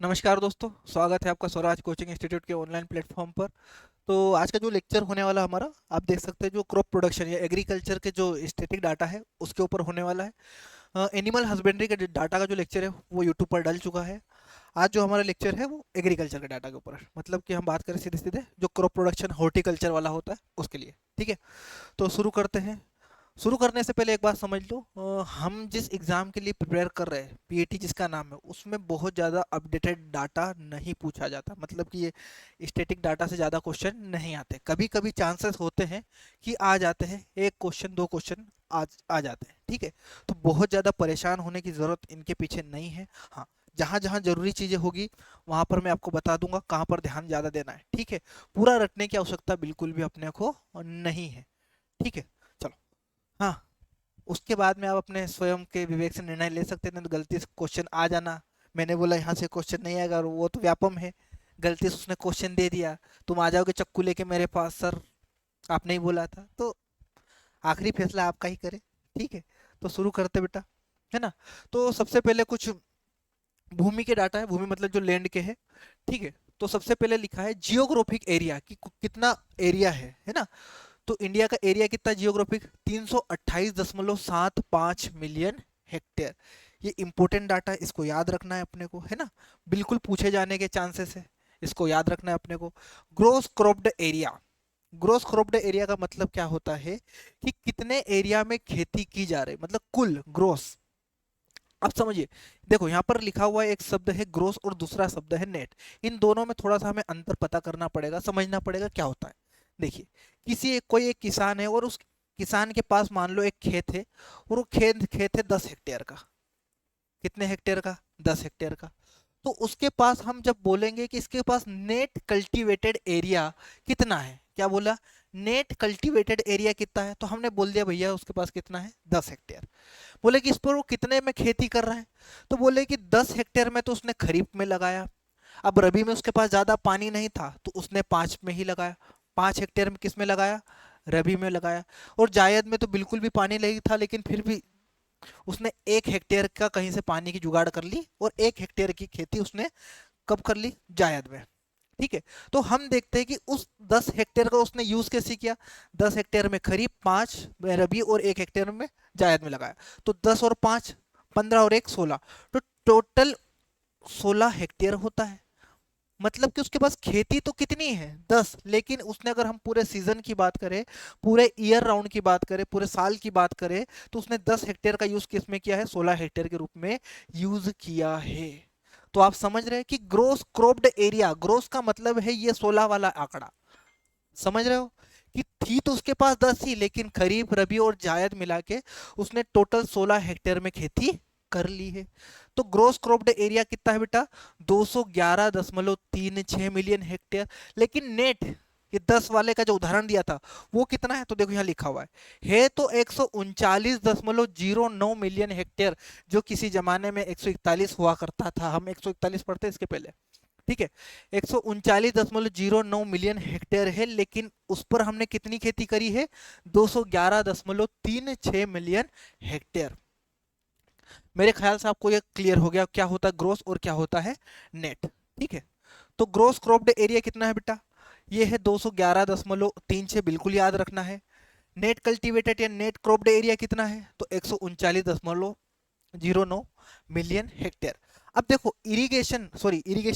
नमस्कार दोस्तों, स्वागत है आपका स्वराज कोचिंग इंस्टीट्यूट के ऑनलाइन प्लेटफॉर्म पर। तो आज का जो लेक्चर होने वाला हमारा, आप देख सकते हैं, जो क्रॉप प्रोडक्शन या एग्रीकल्चर के जो स्टैटिक डाटा है उसके ऊपर होने वाला है। एनिमल हस्बेंड्री के डाटा का जो लेक्चर है वो यूट्यूब पर डल चुका है। आज जो हमारा लेक्चर है वो एग्रीकल्चर के डाटा के ऊपर है, मतलब कि हम बात करें सीधे सीधे जो क्रॉप प्रोडक्शन हॉर्टिकल्चर वाला होता है उसके लिए। ठीक है, तो शुरू करते हैं। शुरू करने से पहले एक बात समझ लो, हम जिस एग्ज़ाम के लिए प्रिपेयर कर रहे हैं, पीएटी जिसका नाम है, उसमें बहुत ज़्यादा अपडेटेड डाटा नहीं पूछा जाता। मतलब कि ये स्टैटिक डाटा से ज़्यादा क्वेश्चन नहीं आते। कभी कभी चांसेस होते हैं कि आ जाते हैं, एक क्वेश्चन दो क्वेश्चन आ जाते हैं। ठीक है, तो बहुत ज़्यादा परेशान होने की ज़रूरत इनके पीछे नहीं है। हाँ, जहाँ जहाँ जरूरी चीज़ें होगी वहाँ पर मैं आपको बता दूंगा कहाँ पर ध्यान ज़्यादा देना है। ठीक है, पूरा रटने की आवश्यकता बिल्कुल भी अपने को नहीं है। ठीक है, चलो। हाँ, उसके बाद में आप अपने स्वयं के विवेक से निर्णय ले सकते हैं। तो गलती से क्वेश्चन आ जाना, मैंने बोला यहाँ से क्वेश्चन नहीं आएगा और वो तो व्यापम है, गलती से उसने क्वेश्चन दे दिया, तुम आ जाओगे चक्कू लेके मेरे पास, सर आपने ही बोला था। तो आखिरी फैसला आपका ही करे। ठीक है, तो शुरू करते बेटा, है ना। तो सबसे पहले कुछ भूमि के डाटा है, भूमि मतलब जो लैंड के है। ठीक है, तो सबसे पहले लिखा है जियोग्राफिक एरिया कि कितना एरिया है ना। तो इंडिया का एरिया कितना जियोग्राफिक, 328.75 मिलियन हेक्टेयर। ये इंपॉर्टेंट डाटा है, इसको याद रखना है अपने को, है ना। बिल्कुल पूछे जाने के चांसेस है, इसको याद रखना है अपने को। Gross cropped area, gross cropped area का मतलब क्या होता है कि कितने एरिया में खेती की जा रही, मतलब कुल ग्रोस। अब समझिए, देखो यहाँ पर लिखा हुआ है, एक शब्द है ग्रोस और दूसरा शब्द है नेट। इन दोनों में थोड़ा सा हमें अंतर पता करना पड़ेगा, समझना पड़ेगा क्या होता है। देखिए, कोई एक किसान है और उस किसान के पास मान लो एक खेत है, और वो खेत खेत है 10 हेक्टेयर का। कितने हेक्टेयर का? 10 हेक्टेयर का। तो उसके पास हम जब बोलेंगे कि इसके पास नेट कल्टीवेटेड एरिया कितना है, क्या बोला? नेट कल्टीवेटेड एरिया कितना है, तो हमने बोल दिया भैया उसके पास कितना है, 10 हेक्टेयर। बोले कि इस पर वो कितने में खेती कर रहा है, तो बोले कि 10 हेक्टेयर में तो उसने खरीफ में लगाया। अब रबी में उसके पास ज़्यादा पानी नहीं था तो उसने 5 में ही लगाया। 5 हेक्टेयर में किस में लगाया? रबी में लगाया। और जायद में तो बिल्कुल भी पानी नहीं था, लेकिन फिर भी उसने 1 हेक्टेयर का कहीं से पानी की जुगाड़ कर ली, और 1 हेक्टेयर की खेती उसने कब कर ली? जायद में। ठीक है, तो हम देखते हैं कि उस 10 हेक्टेयर का उसने यूज कैसे किया। 10 हेक्टेयर में खरीफ, 5 रबी और 1 हेक्टेयर में जायद में लगाया। तो 10 और 5, 15 और 1, 16। तो टोटल 16 हेक्टेयर होता है। मतलब कि उसके पास खेती तो कितनी है, 10, लेकिन उसने, अगर हम पूरे सीजन की बात करें, पूरे ईयर राउंड की बात करें, पूरे साल की बात करें, तो उसने 10 हेक्टेयर का यूज किस में किया है? 16 हेक्टेयर के रूप में यूज किया है। तो आप समझ रहे हैं कि ग्रोस क्रॉप्ड एरिया, ग्रोस का मतलब है ये 16 वाला आंकड़ा। समझ रहे हो कि थी तो उसके पास 10 ही, लेकिन खरीफ, रबी और जायद मिला के उसने टोटल 16 हेक्टेयर में खेती कर ली है। तो ग्रोस क्रॉप्ड एरिया कितना है बेटा? 211.36 मिलियन हेक्टेयर। लेकिन नेट, ये 10 वाले का जो उदाहरण दिया था, वो कितना है? तो देखो यहाँ लिखा हुआ है तो 139.09 मिलियन हेक्टेयर, जो किसी जमाने में 141 हुआ करता था। हम 141 पढ़ते इसके पहले। ठीक है, 139.09 मिलियन हेक्टेयर है, लेकिन उस पर हमने कितनी खेती करी है? 211.36 मिलियन हेक्टेयर। मेरे ख्याल से आपको ये क्लियर हो गया क्या होता है ग्रोस और क्या होता है नेट। ठीक है, तो ग्रोस क्रॉप्ड एरिया कितना है बेटा? ये है 211.36, बिल्कुल याद रखना है। नेट कल्टीवेटेड या नेट क्रॉप्ड एरिया कितना है? तो 139.09 मिलियन हेक्टेयर। अब देखो, इरिगेशन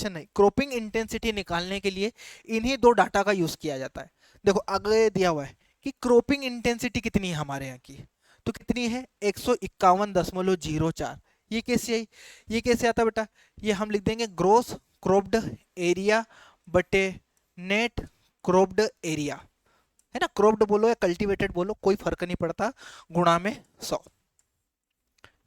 नहीं, क्रॉपिंग इंटेंसिटी निकालने के लिए इन्हीं दो डाटा का यूज किया जाता है। देखो आगे दिया हुआ है कि क्रॉपिंग इंटेंसिटी कितनी है हमारे यहाँ की, तो कितनी है? 151.04। ये कैसे आई? ये कैसे आता बेटा? ये हम लिख देंगे ग्रोस क्रॉप्ड एरिया बटे नेट क्रॉप्ड एरिया, है ना। क्रॉप्ड बोलो या कल्टीवेटेड बोलो, कोई फर्क नहीं पड़ता, गुणा में 100।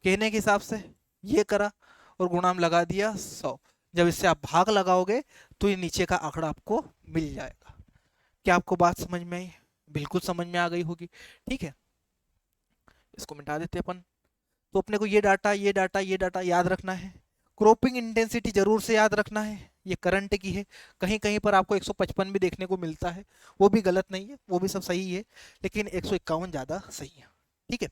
कहने के हिसाब से ये करा और गुणाम लगा दिया 100। जब इससे आप भाग लगाओगे तो ये नीचे का आंकड़ा आपको मिल जाएगा। क्या आपको बात समझ में आई? बिल्कुल समझ में आ गई होगी। ठीक है, इसको मिटा देते अपन। तो अपने को ये डाटा याद रखना है। क्रॉपिंग इंटेंसिटी जरूर से याद रखना है, ये करंट की है। कहीं कहीं पर आपको 155 भी देखने को मिलता है, वो भी गलत नहीं है, वो भी सब सही है, लेकिन 151 ज़्यादा सही है। ठीक है,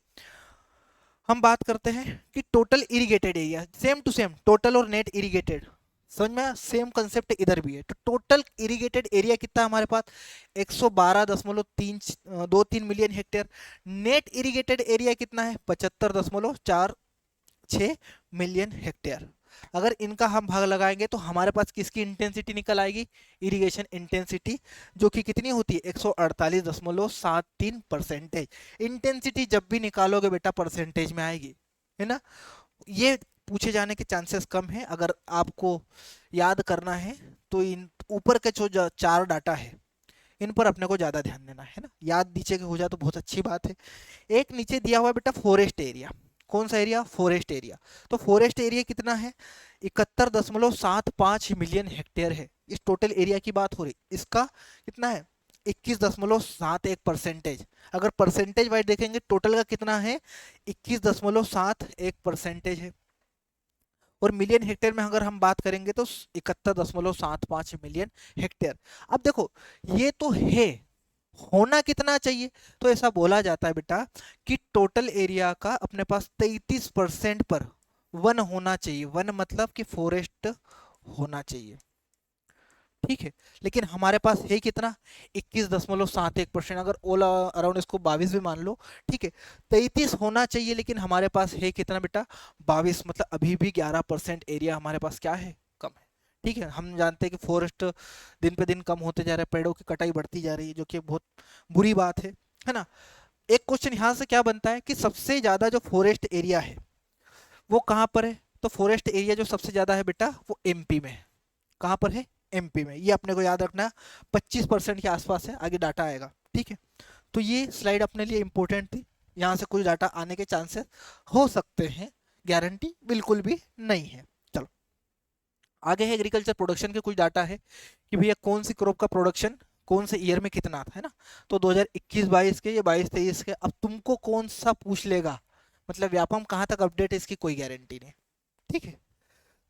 हम बात करते हैं कि total irrigated area, same to same total और नेट इरिगेटेड समझ में आया? सेम कंसेप्ट इधर भी है। तो टोटल इरिगेटेड एरिया कितना है हमारे पास? 112.23 million hectare. Net irrigated area कितना है? 75.46 मिलियन हेक्टेयर। अगर इनका हम भाग लगाएंगे तो हमारे पास किसकी इंटेंसिटी निकल आएगी? इरिगेशन इंटेंसिटी, जो कि कितनी होती है? 148.73%। इंटेंसिटी जब भी निकालोगे बेटा परसेंटेज में आएगी, है ना? ये पूछे जाने के चांसेस कम है। अगर आपको याद करना है तो इन ऊपर के जो चार डाटा है इन पर अपने को ज्यादा ध्यान देना है ना। याद नीचे के हो जाए तो बहुत अच्छी बात है। एक नीचे दिया हुआ है बेटा फॉरेस्ट एरिया। कौन सा एरिया? Forest area. तो फॉरेस्ट एरिया कितना है? 71.75 मिलियन हेक्टेयर है। इस टोटल एरिया की बात हो रही, इसका कितना है? 21.71%। अगर परसेंटेज वाइज देखेंगे टोटल का कितना है? 21.71% है। और मिलियन हेक्टेयर में अगर हम बात करेंगे तो 71.75 मिलियन हेक्टेयर। अब देखो, ये तो है, होना कितना चाहिए? तो ऐसा बोला जाता है बेटा कि टोटल एरिया का अपने पास 33% पर वन होना चाहिए। वन मतलब कि फॉरेस्ट होना चाहिए, ठीक है। लेकिन हमारे पास है कितना? 21.71%। अगर ऑल अराउंड इसको 22 भी मान लो, ठीक है। 33 होना चाहिए लेकिन हमारे पास है कितना बेटा? 22। मतलब अभी भी 11% एरिया हमारे पास क्या है? कम है, ठीक है। हम जानते हैं कि फॉरेस्ट दिन पे दिन कम होते जा रहे हैं, पेड़ों की कटाई बढ़ती जा रही है, जो कि बहुत बुरी बात है ना। एक क्वेश्चन यहाँ से क्या बनता है कि सबसे ज्यादा जो फॉरेस्ट एरिया है वो कहाँ पर है? तो फॉरेस्ट एरिया जो सबसे ज्यादा है बेटा वो एमपी में है। कहाँ पर है? एमपी में। ये अपने को याद रखना है, 25% के आसपास है, आगे डाटा आएगा, ठीक है। तो ये स्लाइड अपने लिए इंपॉर्टेंट थी। यहाँ से कुछ डाटा आने के चांसेस हो सकते हैं, गारंटी बिल्कुल भी नहीं है। चलो आगे है एग्रीकल्चर प्रोडक्शन के कुछ डाटा है कि भैया कौन सी क्रॉप का प्रोडक्शन कौन से ईयर में कितना था, है ना। तो 2021-22 के, ये 22-23 के। अब तुमको कौन सा पूछ लेगा, मतलब व्यापम कहाँ तक अपडेट है इसकी कोई गारंटी नहीं, ठीक है।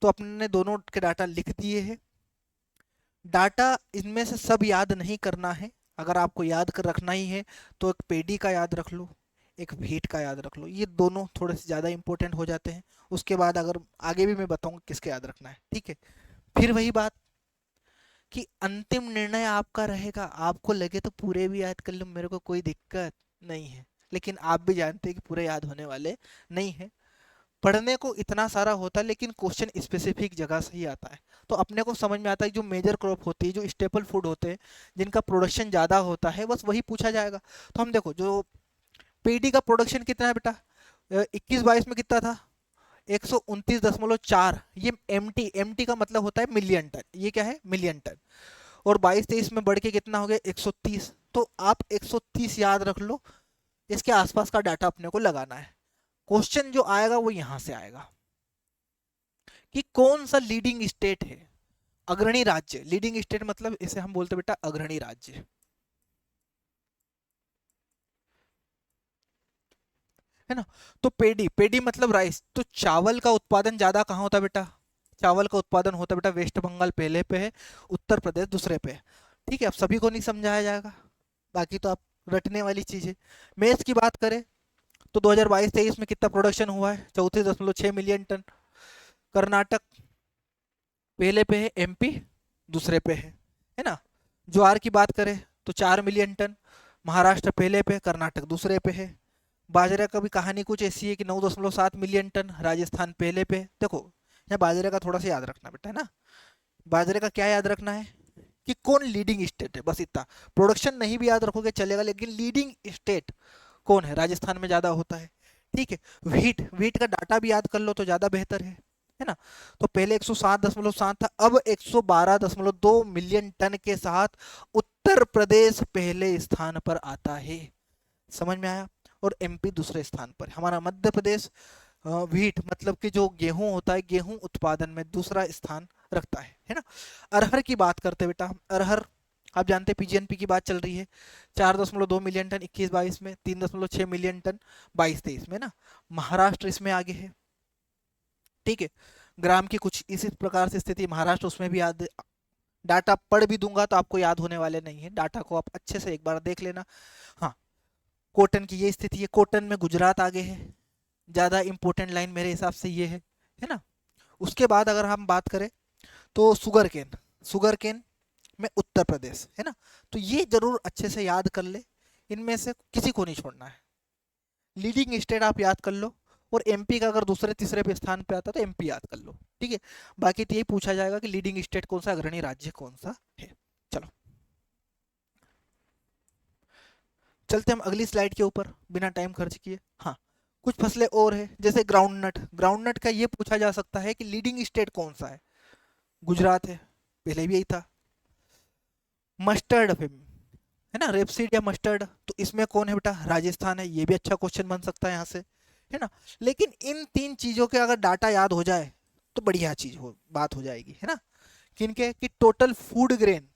तो अपने दोनों के डाटा लिख दिए हैं। डाटा इनमें से सब याद नहीं करना है। अगर आपको याद कर रखना ही है तो एक पेडी का याद रख लो, एक व्हीट का याद रख लो। ये दोनों थोड़े से ज़्यादा इंपॉर्टेंट हो जाते हैं। उसके बाद अगर आगे भी मैं बताऊंगा किसके याद रखना है, ठीक है। फिर वही बात कि अंतिम निर्णय आपका रहेगा। आपको लगे तो पूरे भी याद कर लो, मेरे को कोई दिक्कत नहीं है। लेकिन आप भी जानते हैं कि पूरे याद होने वाले नहीं है। पढ़ने को इतना सारा होता है लेकिन क्वेश्चन स्पेसिफिक जगह से ही आता है। तो अपने को समझ में आता है जो मेजर क्रॉप होती है, जो स्टेपल फूड होते हैं, जिनका प्रोडक्शन ज़्यादा होता है, बस वही पूछा जाएगा। तो हम देखो, जो पीडी का प्रोडक्शन कितना है बेटा? 21-22 में कितना था? 129.4। ये एमटी का मतलब होता है मिलियन टन। ये क्या है? Million ton. और 22-23 में बढ़ के कितना हो गया? 130। तो आप 130 याद रख लो। इसके आसपास का डाटा अपने को लगाना है। क्वेश्चन जो आएगा वो यहां से आएगा कि कौन सा लीडिंग स्टेट है, अग्रणी राज्य। लीडिंग स्टेट मतलब इसे हम बोलते बेटा अग्रणी राज्य, है ना। तो पेडी, पेडी मतलब राइस। तो चावल का उत्पादन ज्यादा कहाँ होता है बेटा? चावल का उत्पादन होता है बेटा वेस्ट बंगाल पहले पे है, उत्तर प्रदेश दूसरे पे है, ठीक है। अब सभी को नहीं समझाया जाएगा, बाकी तो आप रटने वाली चीज है। मेष की बात करें तो 2022-23 में कितना प्रोडक्शन हुआ है? 34.6 मिलियन टन। कर्नाटक पहले पे है, एमपी दूसरे पे है ना। ज्वार की बात करें तो 4 मिलियन टन। महाराष्ट्र पहले पे, कर्नाटक दूसरे पे है। बाजरे का भी कहानी कुछ ऐसी है कि 9.7 मिलियन टन, राजस्थान पहले पे। देखो यहाँ बाजरे का थोड़ा सा याद रखना बेटा, है ना। बाजरे का क्या याद रखना है कि कौन लीडिंग स्टेट है, बस इतना। प्रोडक्शन नहीं भी याद रखोगे चलेगा, लेकिन लीडिंग स्टेट कौन है? राजस्थान में ज्यादा होता है, ठीक है। व्हीट, व्हीट का डाटा भी याद कर लो तो ज्यादा बेहतर है ना। तो पहले 107.7 था, अब 112.2 मिलियन टन के साथ उत्तर प्रदेश पहले स्थान पर आता है। समझ में आया? और एमपी दूसरे स्थान पर। हमारा मध्य प्रदेश व्हीट मतलब कि जो गेहूं होता है, गेहूं उत्पादन में दूसरा स्थान रखता है ना। अरहर की बात करते बेटा, अरहर आप जानते हैं पीजीएनपी की बात चल रही है। 4.2 मिलियन टन 21-22 में, 3.6 मिलियन टन 22-23 में ना। महाराष्ट्र इसमें आगे है, ठीक है। ग्राम की कुछ इसी प्रकार से स्थिति महाराष्ट्र, उसमें भी याद। डाटा पढ़ भी दूंगा तो आपको याद होने वाले नहीं है, डाटा को आप अच्छे से एक बार देख लेना। हाँ, कॉटन की ये स्थिति है, कॉटन में गुजरात आगे है। ज्यादा इंपॉर्टेंट लाइन मेरे हिसाब से ये है ना। उसके बाद अगर हम बात करें तो शुगर केन में उत्तर प्रदेश है ना। तो ये जरूर अच्छे से याद कर ले, इनमें से किसी को नहीं छोड़ना है। लीडिंग स्टेट आप याद कर लो, और एमपी का अगर दूसरे तीसरे पे स्थान पे आता तो एमपी याद कर लो, ठीक है। बाकी तो यही पूछा जाएगा कि लीडिंग स्टेट कौन सा, अग्रणी राज्य कौन सा है। चलो चलते हम अगली स्लाइड के ऊपर बिना टाइम खर्च किए। हाँ, कुछ फसलें और है, जैसे ग्राउंडनट। ग्राउंडनट का ये पूछा जा सकता है कि लीडिंग स्टेट कौन सा है। गुजरात है, पहले भी यही था। मस्टर्ड है ना, रेपसीड या मस्टर्ड, तो इसमें कौन है बेटा, राजस्थान है। ये भी अच्छा क्वेश्चन बन सकता है यहाँ से, है ना। लेकिन इन तीन चीजों के अगर डाटा याद हो जाए तो बढ़िया चीज हो, बात हो जाएगी, है ना। किनके, कि टोटल फूड ग्रेन,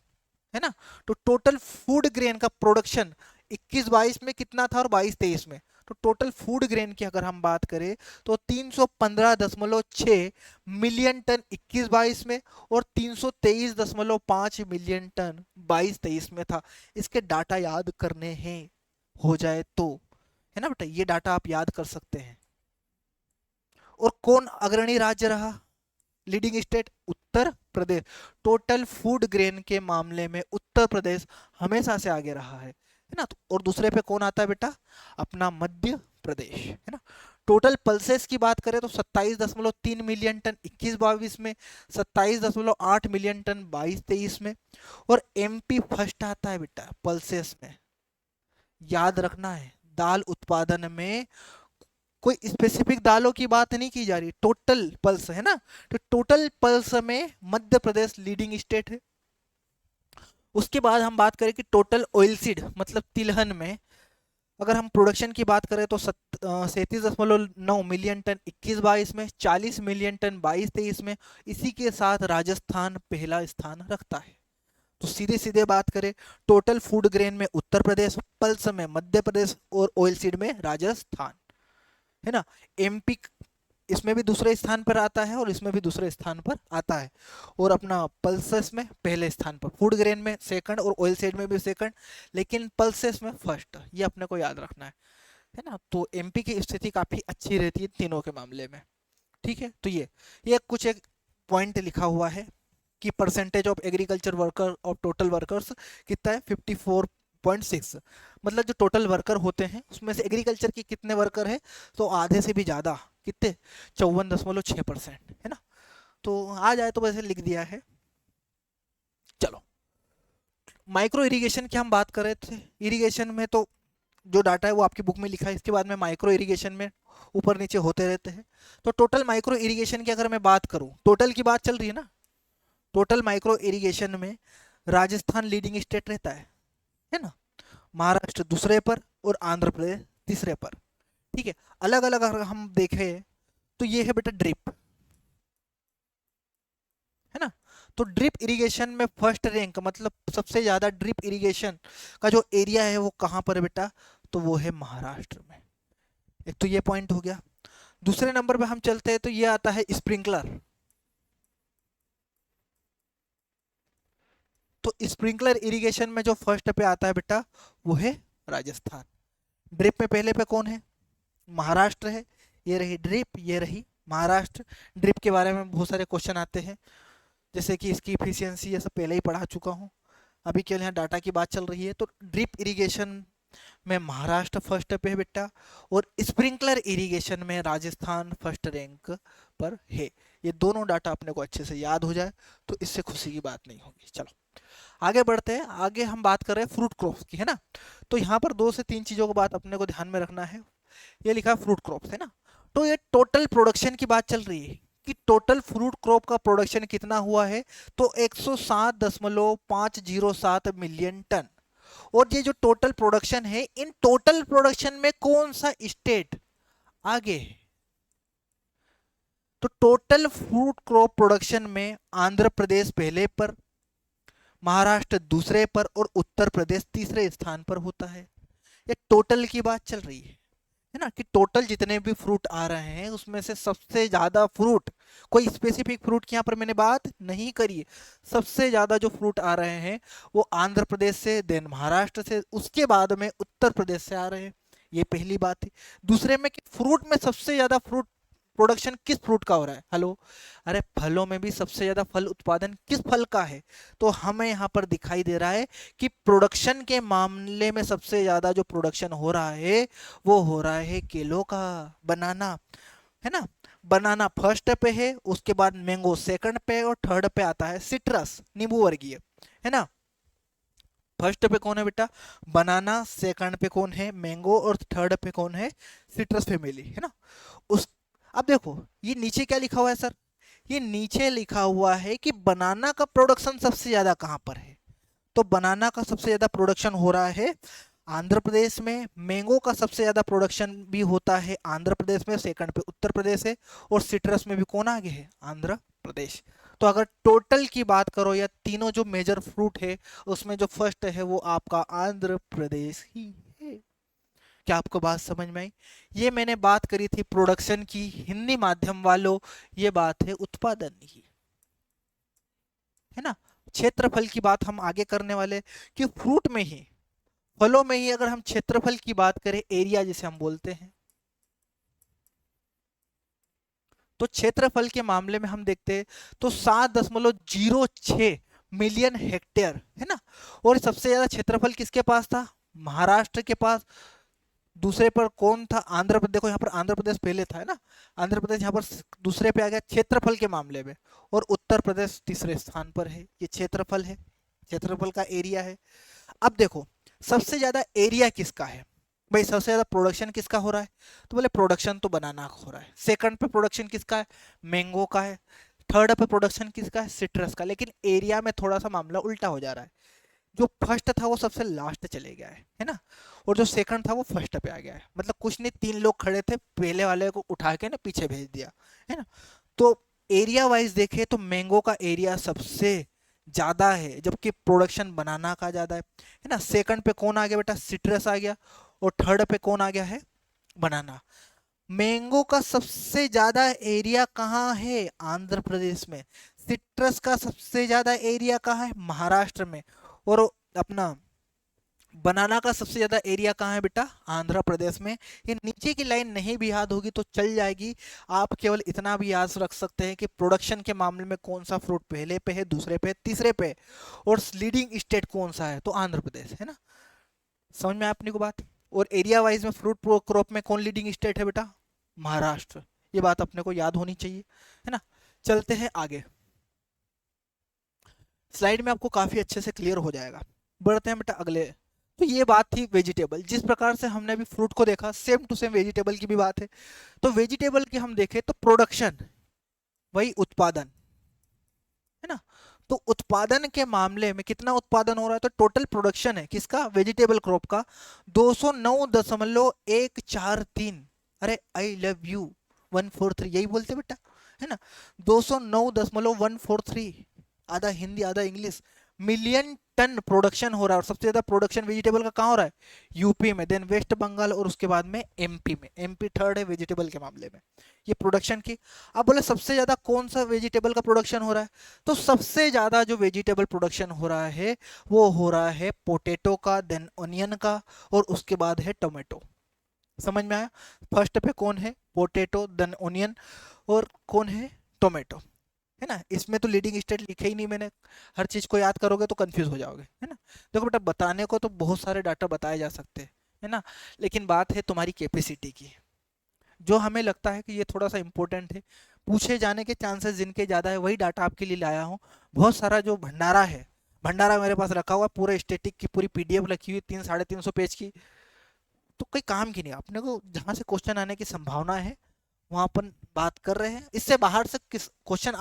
है ना। तो टोटल फूड ग्रेन का प्रोडक्शन 21-22 में कितना था और 22-23 में, तो टोटल फूड ग्रेन की अगर हम बात करें तो 315.6 मिलियन टन 21-22 में, और 323.5 मिलियन टन 22-23 में था। इसके डाटा याद करने हैं, हो जाए तो, है ना बेटा, ये डाटा आप याद कर सकते हैं। और कौन अग्रणी राज्य रहा, leading state, Uttar Pradesh. Total food grain के मामले में उत्तर प्रदेश हमेशा से आगे रहा है ना। तो और दूसरे पे कौन आता है बेटा, अपना मध्य प्रदेश, है ना। टोटल पल्सेस की बात करें तो 27.3 मिलियन टन 21-22 में, 27.8 मिलियन टन 22-23 में, और एमपी फर्स्ट आता है बेटा पल्सेस में। याद रखना है, दाल उत्पादन में कोई स्पेसिफिक दालों की बात नहीं की जा रही, टोटल पल्स, है ना। तो टोटल पल्स में मध्य प्रदेश लीडिंग स्टेट है। उसके बाद हम बात करें कि टोटल ऑयलसीड मतलब तिलहन में अगर हम प्रोडक्शन की बात करें तो 37.9 मिलियन टन 21-22 में, 40 मिलियन टन 22-23 में। इसी के साथ राजस्थान पहला स्थान रखता है। तो सीधे सीधे बात करें, टोटल फूड ग्रेन में उत्तर प्रदेश, पल्स में मध्य प्रदेश, और ऑयलसीड में राजस्थान, है ना। एमपी इसमें भी दूसरे स्थान पर आता है और इसमें भी दूसरे स्थान पर आता है, और अपना पल्सेस में पहले स्थान पर, फूड ग्रेन में सेकंड और ऑयल सीड में भी सेकंड, लेकिन पल्सेस में फर्स्ट, ये अपने को याद रखना है ना। तो एमपी की स्थिति काफी अच्छी रहती है तीनों के मामले में, ठीक है। तो ये कुछ एक पॉइंट लिखा हुआ है कि percentage of agriculture worker of total workers कितना है, 54.6। मतलब जो टोटल वर्कर होते हैं उसमें से एग्रीकल्चर के कितने वर्कर है, तो आधे से भी ज़्यादा, कितने, 54.6%, है ना। तो आ जाए तो वैसे लिख दिया है। चलो, माइक्रो इरिगेशन की हम बात कर रहे थे। इरिगेशन में तो जो डाटा है वो आपकी बुक में लिखा है, इसके बाद में माइक्रो इरिगेशन में ऊपर नीचे होते रहते हैं। तो टोटल माइक्रो इरिगेशन की अगर मैं बात करूं, टोटल की बात चल रही है ना, टोटल माइक्रो इरिगेशन में राजस्थान लीडिंग स्टेट रहता है ना। महाराष्ट्र दूसरे पर और आंध्र प्रदेश तीसरे पर, ठीक है। अलग अलग अगर हम देखें तो ये है बेटा ड्रिप, है ना। तो ड्रिप इरिगेशन में फर्स्ट रैंक, मतलब सबसे ज्यादा ड्रिप इरिगेशन का जो एरिया है वो कहाँ पर है बेटा, तो वो है महाराष्ट्र में। एक तो ये पॉइंट हो गया। दूसरे नंबर पे हम चलते हैं तो ये आता है स्प्रिंकलर। तो स्प्रिंकलर इरिगेशन में जो फर्स्ट पे आता है बेटा वो है राजस्थान। ड्रिप में पहले पे कौन है, महाराष्ट्र है। ये रही ड्रिप, ये रही महाराष्ट्र। ड्रिप के बारे में बहुत सारे क्वेश्चन आते हैं, जैसे कि इसकी इफिशियंसी ये सब पहले ही पढ़ा चुका हूँ। अभी केवल यहाँ डाटा की बात चल रही है। तो ड्रिप इरिगेशन में महाराष्ट्र फर्स्ट पे है बेटा, और स्प्रिंकलर इरिगेशन में राजस्थान फर्स्ट रैंक पर है। ये दोनों डाटा अपने को अच्छे से याद हो जाए तो इससे खुशी की बात नहीं होगी। चलो आगे बढ़ते हैं। आगे हम बात कर रहे हैं फ्रूट क्रॉप्स की, है ना। तो यहाँ पर 2 से 3 चीज़ों को बात अपने को ध्यान में रखना है। ये लिखा है फ्रूट क्रॉप्स, है ना। तो ये टोटल प्रोडक्शन की बात चल रही है कि टोटल फ्रूट क्रॉप का प्रोडक्शन कितना हुआ है, तो 107.507 मिलियन टन। और ये जो टोटल प्रोडक्शन है, इन टोटल प्रोडक्शन में कौन सा स्टेट आगे है, तो टोटल फ्रूट क्रॉप प्रोडक्शन में आंध्र प्रदेश पहले पर, महाराष्ट्र दूसरे पर, और उत्तर प्रदेश तीसरे स्थान पर होता है। ये टोटल की बात चल रही है ना, कि टोटल जितने भी फ्रूट आ रहे हैं उसमें से सबसे ज्यादा फ्रूट, कोई स्पेसिफिक फ्रूट की यहाँ पर मैंने बात नहीं करी है, सबसे ज्यादा जो फ्रूट आ रहे हैं वो आंध्र प्रदेश से, देन महाराष्ट्र से, उसके बाद में उत्तर प्रदेश से आ रहे हैं। ये पहली बात है। दूसरे में कि फ्रूट में सबसे ज्यादा फ्रूट प्रोडक्शन किस फ्रूट का हो रहा है? हेलो, अरे फलों में भी सबसे ज्यादा फल उत्पादन किस फल का है? तो हमें यहाँ पर दिखाई दे रहा है कि प्रोडक्शन के मामले में सबसे ज्यादा जो प्रोडक्शन हो रहा है वो हो रहा है केलों का, बनाना, है ना। बनाना फर्स्ट पे है, उसके बाद मैंगो सेकंड पे, और थर्ड पे आता है सिट्रस, नींबू वर्गीय, है ना। फर्स्ट पे कौन है बेटा? बनाना, सेकंड पे कौन है? मैंगो, और थर्ड पे कौन है? सिट्रस फैमिली, है ना। उस अब देखो ये नीचे क्या लिखा हुआ है सर? ये नीचे लिखा हुआ है कि बनाना का प्रोडक्शन सबसे ज्यादा कहाँ पर है? तो बनाना का सबसे ज्यादा प्रोडक्शन हो रहा है आंध्र प्रदेश में। मैंगो का सबसे ज्यादा प्रोडक्शन भी होता है आंध्र प्रदेश में, सेकंड पे उत्तर प्रदेश है, और सिट्रस में भी कौन आगे है? आंध्र प्रदेश। तो अगर टोटल की बात करो या तीनों जो मेजर फ्रूट है उसमें जो फर्स्ट है वो आपका आंध्र प्रदेश ही है। क्या आपको बात समझ में आई? ये मैंने बात करी थी प्रोडक्शन की, हिंदी माध्यम वालों ये बात है उत्पादन की, है ना। क्षेत्रफल की बात हम आगे करने वाले, कि फ्रूट में ही, फलों में ही अगर हम क्षेत्रफल की बात करें, एरिया जिसे हम बोलते हैं, तो क्षेत्रफल के मामले में हम देखते हैं तो 7.06 मिलियन हेक्टेयर, है ना। और सबसे ज्यादा क्षेत्रफल किसके पास था? महाराष्ट्र के पास। दूसरे पर कौन था? आंध्र प्रदेश। देखो यहाँ पर आंध्र प्रदेश पहले था, है ना। आंध्र प्रदेश यहाँ पर दूसरे पे आ गया क्षेत्रफल के मामले में, और उत्तर प्रदेश तीसरे स्थान पर है। ये क्षेत्रफल है, क्षेत्रफल का एरिया है। अब देखो सबसे ज्यादा एरिया किसका है? भाई सबसे ज्यादा प्रोडक्शन किसका हो रहा है? तो बोले प्रोडक्शन तो बनाना का हो रहा है। सेकंड पे प्रोडक्शन किसका है? मैंगो का है। थर्ड पे प्रोडक्शन किसका है? सिट्रस का। लेकिन एरिया में थोड़ा सा मामला उल्टा हो जा रहा है, जो फर्स्ट था वो सबसे लास्ट चले गया है ना। और जो सेकंड था वो फर्स्ट पे आ गया है। मतलब कुछ नहीं, तीन लोग खड़े थे, पहले वाले को उठा के ना पीछे भेज दिया, है ना। तो एरिया वाइज देखे तो मैंगो का एरिया सबसे ज्यादा है, जबकि प्रोडक्शन बनाना का ज्यादा है ना। सेकंड पे कौन आ गया बेटा? सिट्रस आ गया। और थर्ड पे कौन आ गया है? बनाना। मैंगो का सबसे ज्यादा एरिया कहाँ है? आंध्र प्रदेश में। सिट्रस का सबसे ज्यादा एरिया कहाँ है? महाराष्ट्र में। और अपना बनाना का सबसे ज्यादा एरिया कहाँ है बेटा? आंध्र प्रदेश में। ये नीचे की लाइन नहीं भी याद होगी तो चल जाएगी, आप केवल इतना भी याद रख सकते हैं कि प्रोडक्शन के मामले में कौन सा फ्रूट पहले पे है, दूसरे पे, तीसरे पे, और लीडिंग स्टेट कौन सा है? तो आंध्र प्रदेश, है ना। समझ में आया अपने को बात? और एरिया वाइज में फ्रूट क्रॉप में कौन लीडिंग स्टेट है बेटा? महाराष्ट्र। ये बात अपने को याद होनी चाहिए, है ना। चलते हैं आगे, स्लाइड में आपको काफी अच्छे से क्लियर हो जाएगा। बढ़ते हैं बेटा अगले। तो ये बात थी वेजिटेबल। जिस प्रकार से हमने अभी फ्रूट को देखा, सेम टू सेम वेजिटेबल की भी बात है। तो वेजिटेबल की हम देखें तो प्रोडक्शन वही उत्पादन, है ना। तो उत्पादन के मामले में कितना उत्पादन हो रहा है? तो टोटल प्रोडक्शन है किसका? वेजिटेबल क्रॉप का 209.143। अरे आई लव यू 143 यही बोलते बेटा, है ना। 209.143, आधा हिंदी आधा इंग्लिश, मिलियन टन प्रोडक्शन हो रहा है। और सबसे ज्यादा प्रोडक्शन वेजिटेबल का कहाँ हो रहा है? यूपी में, देन वेस्ट बंगाल, और उसके बाद में एमपी में। एमपी थर्ड है वेजिटेबल के मामले में, ये प्रोडक्शन की। अब बोले सबसे ज्यादा कौन सा वेजिटेबल का प्रोडक्शन हो रहा है? तो सबसे ज्यादा जो वेजिटेबल प्रोडक्शन हो रहा है वो हो रहा है पोटैटो का, देन ऑनियन का, और उसके बाद है टोमेटो। समझ में आया? फर्स्ट पे कौन है? पोटैटो, देन ऑनियन, और कौन है? टोमेटो, है ना। इसमें तो लीडिंग स्टेट लिखे ही नहीं मैंने, हर चीज को याद करोगे तो कंफ्यूज हो जाओगे, है ना। देखो बेटा बताने को तो बहुत सारे डाटा बताए जा सकते हैं, है ना, लेकिन बात है तुम्हारी कैपेसिटी की। जो हमें लगता है कि ये थोड़ा सा इंपॉर्टेंट है, पूछे जाने के चांसेस जिनके ज़्यादा है, वही डाटा आपके लिए लाया हूँ। बहुत सारा जो भंडारा है, भंडारा मेरे पास रखा हुआ, पूरे स्टेटिक की पूरी पीडीएफ रखी हुई 300-350 पेज की, तो कोई काम की नहीं। अपने को जहाँ से क्वेश्चन आने की संभावना है वहाँ अपन बात कर रहे हैं। इससे बाहर से किस क्वेश्चन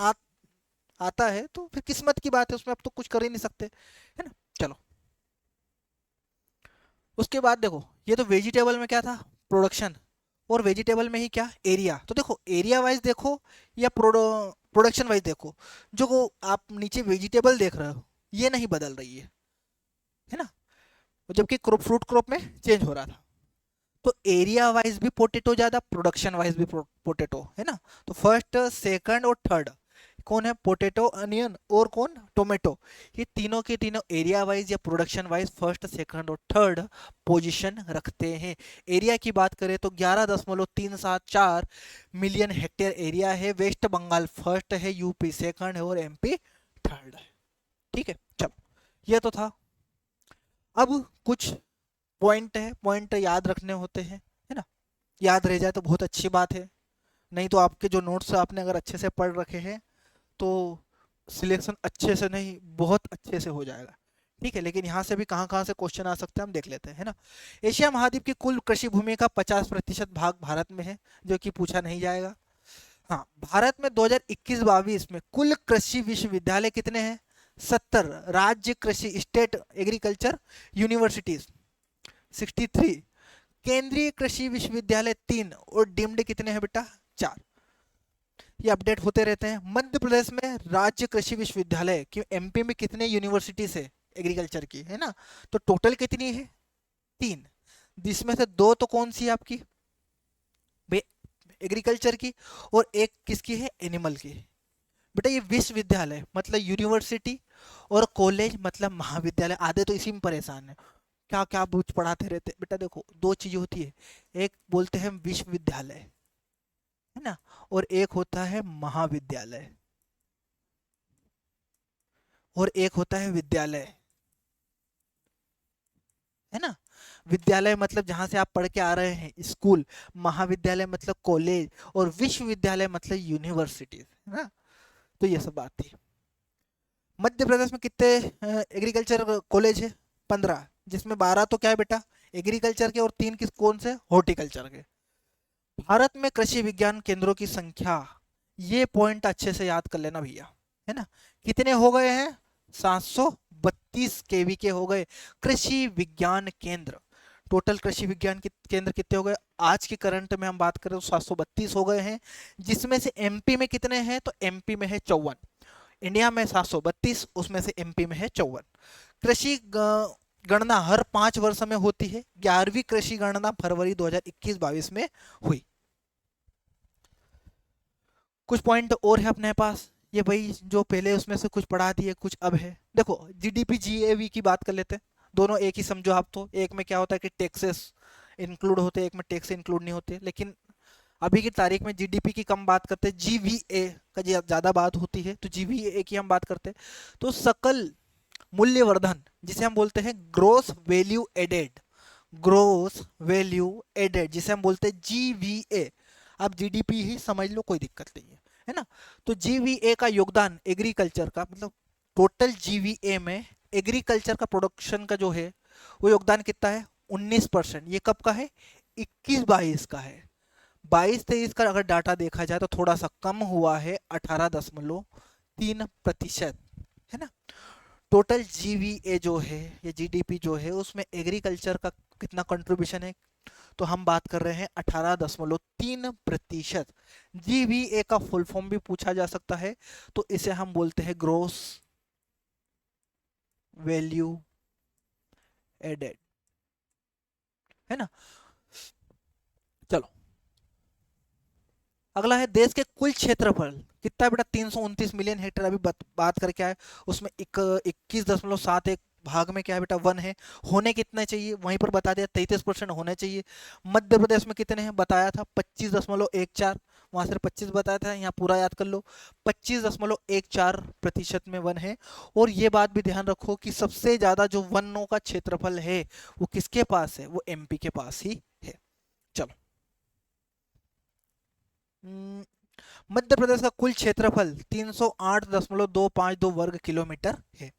आता है तो फिर किस्मत की बात है, उसमें अब तो कुछ कर ही नहीं सकते, है ना। चलो उसके बाद देखो, ये तो वेजिटेबल में क्या था? प्रोडक्शन। और वेजिटेबल में ही क्या? एरिया। तो देखो एरिया वाइज देखो या प्रोडक्शन वाइज देखो, जो आप नीचे वेजिटेबल देख रहे हो ये नहीं बदल रही है ना। जबकि फ्रूट क्रॉप में चेंज हो रहा था। तो एरिया वाइज भी पोटेटो ज्यादा, प्रोडक्शन वाइज भी पोटेटो, है ना। तो फर्स्ट सेकंड और थर्ड कौन है, पोटैटो, अनियन और कौन, टोमेटो। ये तीनों के तीनों एरिया वाइज या प्रोडक्शन वाइज फर्स्ट, सेकंड और थर्ड पोजीशन रखते हैं। एरिया की बात करें तो 11.374 मिलियन हेक्टेयर एरिया है। वेस्ट बंगाल फर्स्ट है, यूपी सेकंड है और एमपी थर्ड है। ठीक है, चलो ये तो था। अब कुछ पॉइंट है, पॉइंट याद रखने होते हैं, है ना। याद रह जाए तो बहुत अच्छी बात है, नहीं तो आपके जो नोट्स आपने अगर अच्छे से पढ़ रखे हैं तो सिलेक्शन अच्छे से नहीं, बहुत अच्छे से हो जाएगा। ठीक है, लेकिन यहाँ से भी कहाँ कहाँ से क्वेश्चन आ सकते हैं हम देख लेते हैं, है ना। एशिया महाद्वीप की कुल कृषि भूमि का 50% भाग भारत में है, जो कि पूछा नहीं जाएगा। हाँ, भारत में 2021-22 में कुल कृषि विश्वविद्यालय कितने हैं, 70। राज्य कृषि, स्टेट एग्रीकल्चर यूनिवर्सिटीज 63। केंद्रीय कृषि विश्वविद्यालय 3 और डीम्ड कितने हैं बेटा, 4। ये अपडेट होते रहते हैं। मध्य प्रदेश में राज्य कृषि विश्वविद्यालय कि एमपी में कितने यूनिवर्सिटीज है एग्रीकल्चर की, है ना, तो टोटल कितनी है, 3। जिसमें से 2 तो कौन सी है आपकी, एग्रीकल्चर की, और एक किसकी है, एनिमल की। बेटा ये विश्वविद्यालय मतलब यूनिवर्सिटी, और कॉलेज मतलब महाविद्यालय, आधे तो इसी में परेशान है, क्या क्या बुझ पढ़ाते रहते। बेटा देखो 2 चीजें होती है, एक बोलते हैं विश्वविद्यालय, है ना, और एक होता है महाविद्यालय, और एक होता है विद्यालय, है ना। विद्यालय मतलब जहां से आप पढ़ के आ रहे हैं, स्कूल। महाविद्यालय मतलब कॉलेज, और विश्वविद्यालय मतलब यूनिवर्सिटी, है ना। तो ये सब बात थी। मध्य प्रदेश में कितने एग्रीकल्चर कॉलेज है, 15, जिसमें 12 तो क्या है बेटा, एग्रीकल्चर के, और 3 किस कौन से, हॉर्टिकल्चर के। भारत में कृषि विज्ञान केंद्रों की संख्या, ये पॉइंट अच्छे से याद कर लेना भैया, है ना। कितने हो गए हैं, 732 केवी के हो गए कृषि विज्ञान केंद्र। टोटल कृषि विज्ञान के केंद्र कितने हो गए, आज की करंट में हम बात करें तो 732 हो गए हैं। जिसमें से एमपी में कितने हैं, तो एमपी में है 54। इंडिया में 732, उसमें से एमपी में है 54। कृषि गणना हर 5 वर्ष में होती है। 11वीं कृषि गणना फरवरी 2021-22 में हुई। कुछ पॉइंट और है अपने पास, ये भाई जो पहले उसमें से कुछ पढ़ा दिए, कुछ अब है। देखो जीडीपी जीएवी की बात कर लेते हैं, दोनों एक ही समझो आप। तो एक में क्या होता है कि टैक्सेस इंक्लूड होते हैं, एक में टैक्स इंक्लूड नहीं होते। लेकिन अभी की तारीख में जीडीपी की कम बात करते हैं, जीवीए का ज्यादा बात होती है, तो जीवीए की हम बात करते हैं। तो सकल मूल्यवर्धन, जिसे हम बोलते हैं gross value added, gross value added जिसे हम बोलते हैं जीवीए, आप जीडीपी ही समझ लो, कोई दिक्कत नहीं है ना। तो जीवीए का योगदान एग्रीकल्चर का, मतलब टोटल जीवीए में एग्रीकल्चर का प्रोडक्शन का जो है वो योगदान कितना है, 19%। ये कब का है, 21-22 का है। 22-23 का अगर डाटा देखा जाए तो थोड़ा सा कम हुआ है, 18.3%, है ना। टोटल जीवीए जो है, या जीडीपी जो है, उसमें एग्रीकल्चर का कितना कंट्रीब्यूशन है, तो हम बात कर रहे हैं 18.3%। जीवीए का फुल फॉर्म भी पूछा जा सकता है, तो इसे हम बोलते हैं ग्रोस वैल्यू एडेड, है ना। चलो अगला है देश के कुल क्षेत्रफल कितना है बेटा, 329 मिलियन हेक्टेयर। अभी बात करके आए, उसमें 21.71 भाग में क्या है बेटा, 1 है। होने कितने चाहिए, वहीं पर बता दिया, 33% होने चाहिए। मध्य प्रदेश में कितने हैं बताया था, 25.14, वहां से 25 बताया था, यहाँ पूरा याद कर लो, 25.14% में 1 है। और ये बात भी ध्यान रखो कि सबसे ज्यादा जो वनों का क्षेत्रफल है वो किसके पास है, वो एमपी के पास ही है। चलो मध्य प्रदेश का कुल क्षेत्रफल 308.252 वर्ग किलोमीटर है।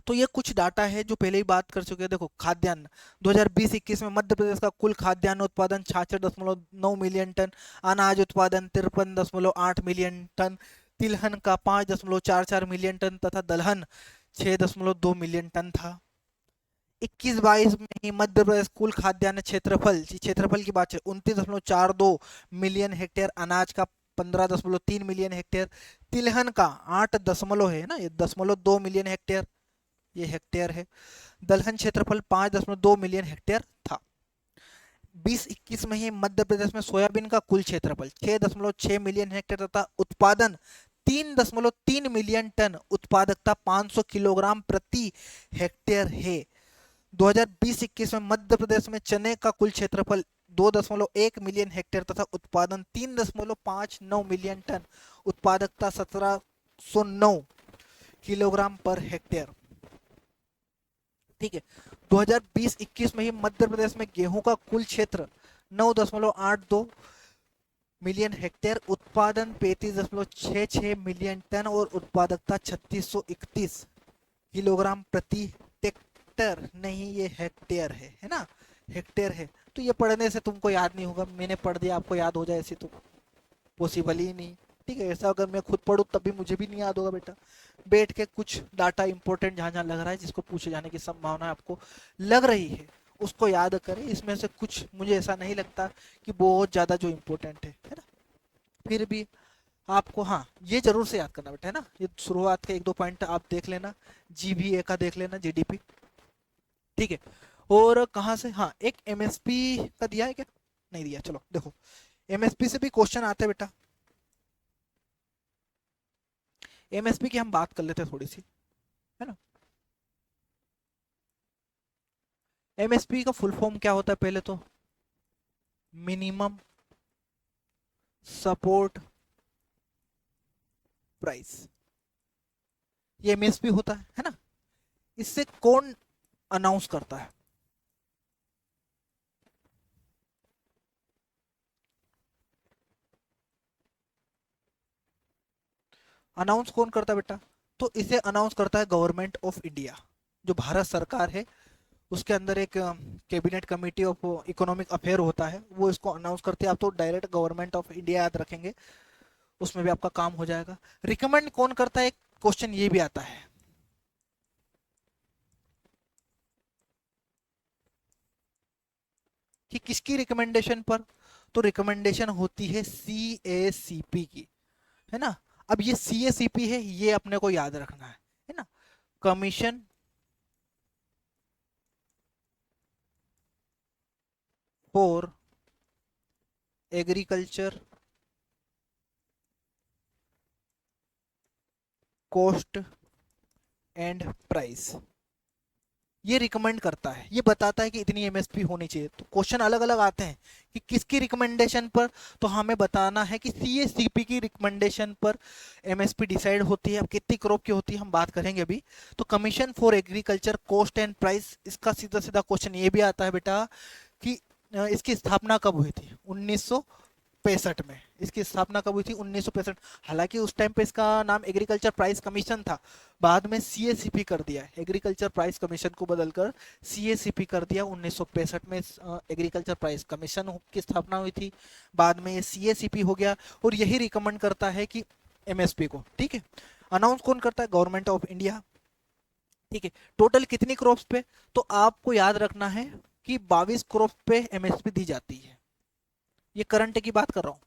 तो ये कुछ डाटा है जो पहले ही बात कर चुके हैं। देखो खाद्यान्न 2020-21 में मध्य प्रदेश का कुल खाद्यान्न उत्पादन 66.9 मिलियन टन, अनाज उत्पादन 53.8 मिलियन टन, तिलहन का 5.44 मिलियन टन तथा दलहन 6.2 मिलियन टन था। 21-22 में ही मध्य प्रदेश कुल खाद्यान्न क्षेत्रफल की बात है 29.42 मिलियन हेक्टेयर, अनाज का 15.3 मिलियन हेक्टेयर, तिलहन का 8 दशमलव है ना, ये 0.2 मिलियन हेक्टेयर, ये हेक्टेयर है। दलहन क्षेत्रफल 5.2 मिलियन हेक्टेयर था। 20-21 में ही मध्य प्रदेश में सोयाबीन का कुल क्षेत्रफल 6.6 मिलियन हेक्टेयर तथा उत्पादन 3.3 मिलियन टन, उत्पादकता 500 किलोग्राम प्रति हेक्टेयर है। 2020-21 में मध्य प्रदेश में चने का कुल क्षेत्रफल 2.1 मिलियन हेक्टेयर तथा उत्पादन 3.59 मिलियन टन, उत्पादकता 1709 किलोग्राम पर हेक्टेयर। ठीक है, 2020-21 में ही मध्य प्रदेश में गेहूं का कुल क्षेत्र 9.82 मिलियन हेक्टेयर, उत्पादन 35.66 मिलियन टन और उत्पादकता 3631 किलोग्राम प्रति हेक्टेयर। नहीं, ये हेक्टेयर है ना, हेक्टेयर है। तो ये पढ़ने से तुमको याद नहीं होगा, मैंने पढ़ दिया आपको याद हो जाए ऐसे तो पॉसिबल ही नहीं। ठीक है, ऐसा अगर मैं खुद पढ़ूँ तब भी मुझे भी नहीं याद होगा बेटा। बैठ के कुछ डाटा इंपॉर्टेंट जहाँ जहाँ लग रहा है, जिसको पूछे जाने की संभावना आपको लग रही है, उसको याद करें। इसमें से कुछ मुझे ऐसा नहीं लगता कि बहुत ज़्यादा जो इम्पोर्टेंट है ना। फिर भी आपको हाँ ये जरूर से याद करना बेटा, है ना। ये शुरुआत के 1-2 पॉइंट आप देख लेना, जीबीए का देख लेना, जीडीपी। ठीक है, और कहाँ से, हाँ एक एमएसपी का दिया है क्या, नहीं दिया। चलो देखो, एमएसपी से भी क्वेश्चन आते हैं बेटा। एमएसपी की हम बात कर लेते हैं थोड़ी सी, है ना। एमएसपी का फुल फॉर्म क्या होता है पहले तो, मिनिमम सपोर्ट प्राइस, ये एमएसपी होता है ना। इससे कौन अनाउंस करता है, अनाउंस कौन करता है बेटा, तो इसे अनाउंस करता है गवर्नमेंट ऑफ इंडिया। जो भारत सरकार है उसके अंदर एक cabinet committee of economic affair होता है, वो इसको अनाउंस करते हैं। आप तो डायरेक्ट गवर्नमेंट ऑफ इंडिया याद रखेंगे, उसमें भी आपका काम हो जाएगा। रिकमेंड कौन करता है, एक क्वेश्चन ये भी आता है कि किसकी रिकमेंडेशन पर, तो रिकमेंडेशन होती है सीएसीपी की, है ना। अब ये सीएसीपी है, ये अपने को याद रखना है ना। Commission for agriculture cost and price, ये रिकमेंड करता है, ये बताता है कि इतनी एमएसपी होनी चाहिए। तो क्वेश्चन अलग अलग आते हैं कि किसकी रिकमेंडेशन पर, तो हमें बताना है कि सीएसीपी की रिकमेंडेशन पर एमएसपी डिसाइड होती है। अब कितनी क्रॉप की होती है हम बात करेंगे अभी। तो commission for agriculture cost and price, इसका सीधा सीधा क्वेश्चन ये भी आता है बेटा कि इसकी स्थापना कब हुई थी, 1965 में। इसकी स्थापना कब हुई थी, 1965। हालांकि उस टाइम पे इसका नाम एग्रीकल्चर प्राइस कमीशन था, बाद में सीएसीपी कर दिया, एग्रीकल्चर प्राइस कमीशन को बदलकर सीएसीपी कर दिया। 1965 में एग्रीकल्चर प्राइस कमीशन की स्थापना हुई थी, बाद में ये सीएसीपी हो गया, और यही रिकमेंड करता है कि एमएसपी को। ठीक है, अनाउंस कौन करता है, गवर्नमेंट ऑफ इंडिया। ठीक है, टोटल कितनी क्रॉप्स पे, तो आपको याद रखना है कि 22 क्रॉप पे एमएसपी दी जाती है। ये करंट की बात कर रहा हूँ,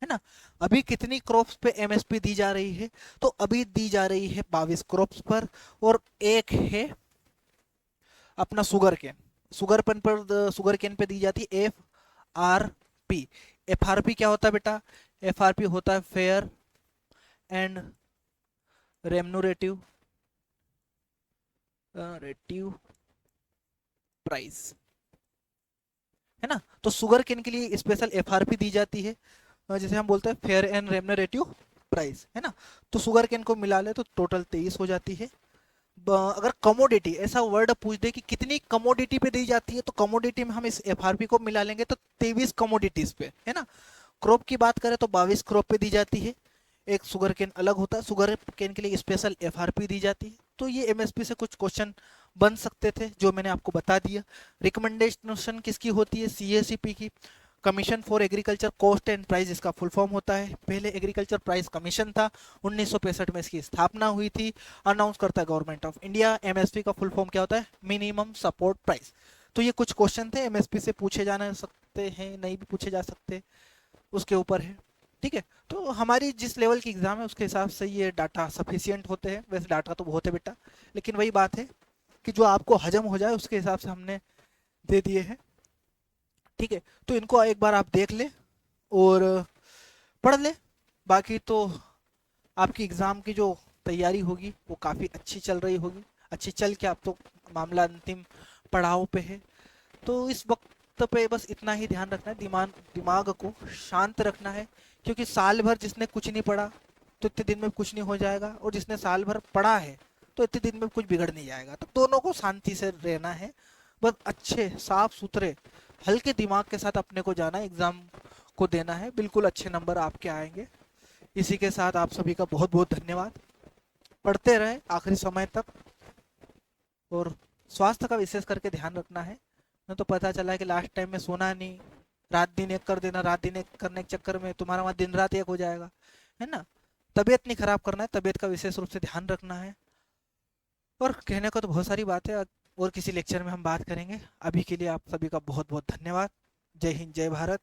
है ना। अभी कितनी क्रॉप्स पे एमएसपी दी जा रही है, तो अभी दी जा रही है 22 क्रॉप्स पर। और एक है अपना सुगर केन, सुगर पेन पर, सुगर केन पे दी जाती है एफआरपी। एफआरपी क्या होता है बेटा, एफआरपी होता है फेयर एंड रेम्यूनरेटिव रेटिव प्राइस, है ना। तो शुगर केन के लिए स्पेशल एफआरपी दी जाती है, जैसे हम बोलते हैं फेयर एंड रेम्यूनरेटिव प्राइस, है ना। तो शुगर केन को मिला ले तो टोटल 23 हो जाती है। अगर कमोडिटी ऐसा वर्ड पूछ दे कि कितनी कमोडिटी पे दी जाती है, तो कमोडिटी में हम इस एफआरपी को मिला लेंगे तो 23 कमोडिटीज पे, है ना। क्रॉप की बात करें तो 22 क्रॉप पे दी जाती है। एक शुगर केन अलग होता है, शुगर केन के लिए स्पेशल एफआरपी दी जाती है। तो ये एमएसपी से कुछ क्वेश्चन बन सकते थे जो मैंने आपको बता दिया। रिकमेंडेशन किसकी होती है, सीएसीपी की। Commission for agriculture cost and price इसका फुल फॉर्म होता है, पहले एग्रीकल्चर प्राइस कमीशन था, 1965 में इसकी स्थापना हुई थी। अनाउंस करता है गवर्नमेंट ऑफ इंडिया। एमएसपी का फुल फॉर्म क्या होता है, मिनिमम सपोर्ट प्राइस। तो ये कुछ क्वेश्चन थे, एमएसपी से पूछे जाना सकते हैं, नहीं भी पूछे जा सकते, उसके ऊपर है। ठीक है, तो हमारी जिस लेवल की एग्जाम है उसके हिसाब से ये डाटा सफिशियंट होते हैं। वैसे डाटा तो बहुत है बेटा, लेकिन वही बात है कि जो आपको हजम हो जाए उसके हिसाब से हमने दे दिए हैं। ठीक है, तो इनको एक बार आप देख ले और पढ़ ले, बाकी तो आपकी एग्ज़ाम की जो तैयारी होगी वो काफ़ी अच्छी चल रही होगी, अच्छी चल के आप तो मामला अंतिम पड़ाव पे है। तो इस वक्त पे बस इतना ही ध्यान रखना है, दिमाग दिमाग को शांत रखना है, क्योंकि साल भर जिसने कुछ नहीं पढ़ा तो इतने दिन में कुछ नहीं हो जाएगा, और जिसने साल भर पढ़ा है तो इतने दिन में कुछ बिगड़ नहीं जाएगा। तो दोनों को शांति से रहना है, बस अच्छे साफ सुथरे हल्के दिमाग के साथ अपने को जाना है, एग्ज़ाम को देना है, बिल्कुल अच्छे नंबर आपके आएंगे। इसी के साथ आप सभी का बहुत बहुत धन्यवाद। पढ़ते रहें आखिरी समय तक, और स्वास्थ्य का विशेष करके ध्यान रखना है। मैं तो पता चला है कि लास्ट टाइम में सोना नहीं, रात दिन एक कर देना, रात दिन एक करने के चक्कर में तुम्हारा वहाँ दिन रात एक हो जाएगा, है ना। तबीयत नहीं खराब करना है, तबीयत का विशेष रूप से ध्यान रखना है। और कहने को तो बहुत सारी बातें और किसी लेक्चर में हम बात करेंगे। अभी के लिए आप सभी का बहुत बहुत धन्यवाद। जय हिंद, जय भारत।